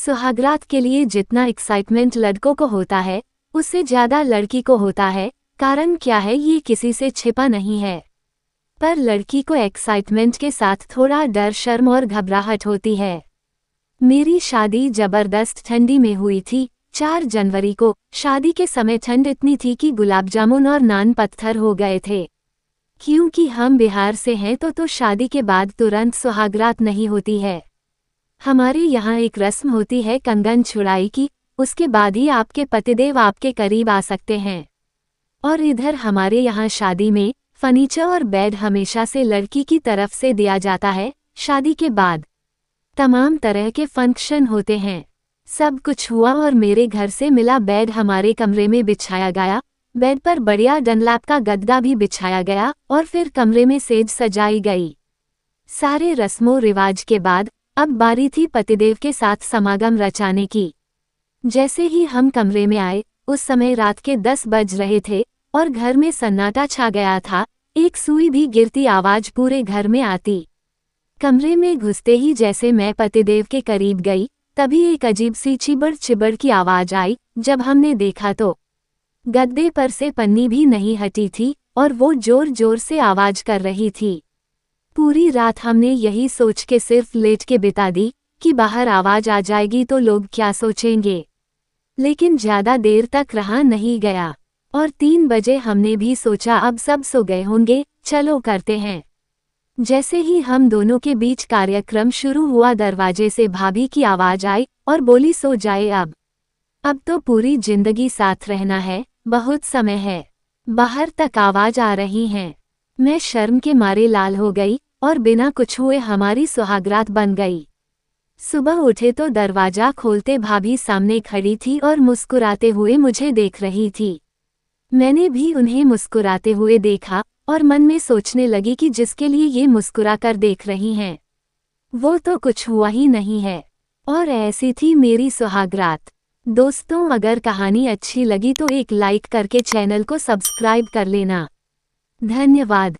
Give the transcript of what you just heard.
सुहागरात के लिए जितना एक्साइटमेंट लड़कों को होता है उससे ज्यादा लड़की को होता है। कारण क्या है ये किसी से छिपा नहीं है, पर लड़की को एक्साइटमेंट के साथ थोड़ा डर, शर्म और घबराहट होती है। मेरी शादी जबरदस्त ठंडी में हुई थी। 4 जनवरी को शादी के समय ठंड इतनी थी कि गुलाब जामुन और नान पत्थर हो गए थे। क्योंकि हम बिहार से हैं तो शादी के बाद तुरंत सुहागरात नहीं होती है। हमारे यहाँ एक रस्म होती है कंगन छुड़ाई की, उसके बाद ही आपके पतिदेव आपके करीब आ सकते हैं। और इधर हमारे यहाँ शादी में फर्नीचर और बेड हमेशा से लड़की की तरफ से दिया जाता है। शादी के बाद तमाम तरह के फंक्शन होते हैं। सब कुछ हुआ और मेरे घर से मिला बेड हमारे कमरे में बिछाया गया। बेड पर बढ़िया डनलैप का गद्दा भी बिछाया गया और फिर कमरे में सेज सजाई गई। सारे रस्मों रिवाज के बाद अब बारी थी पतिदेव के साथ समागम रचाने की। जैसे ही हम कमरे में आए उस समय रात के 10 बज रहे थे और घर में सन्नाटा छा गया था। एक सुई भी गिरती आवाज पूरे घर में आती। कमरे में घुसते ही जैसे मैं पतिदेव के करीब गई तभी एक अजीब सी चिबड़ चिबड़ की आवाज आई। जब हमने देखा तो गद्दे पर से पन्नी भी नहीं हटी थी और वो जोर जोर से आवाज कर रही थी। पूरी रात हमने यही सोच के सिर्फ लेट के बिता दी कि बाहर आवाज आ जाएगी तो लोग क्या सोचेंगे। लेकिन ज्यादा देर तक रहा नहीं गया और 3 बजे हमने भी सोचा अब सब सो गए होंगे, चलो करते हैं। जैसे ही हम दोनों के बीच कार्यक्रम शुरू हुआ दरवाजे से भाभी की आवाज आई और बोली सो जाए अब तो पूरी जिंदगी साथ रहना है, बहुत समय है। बाहर तक आवाज आ रही हैं। मैं शर्म के मारे लाल हो गई और बिना कुछ हुए हमारी सुहागरात बन गई। सुबह उठे तो दरवाजा खोलते भाभी सामने खड़ी थी और मुस्कुराते हुए मुझे देख रही थी। मैंने भी उन्हें मुस्कुराते हुए देखा और मन में सोचने लगी कि जिसके लिए ये मुस्कुरा कर देख रही हैं वो तो कुछ हुआ ही नहीं है। और ऐसी थी मेरी सुहागरात। दोस्तों, अगर कहानी अच्छी लगी तो एक लाइक करके चैनल को सब्सक्राइब कर लेना। धन्यवाद।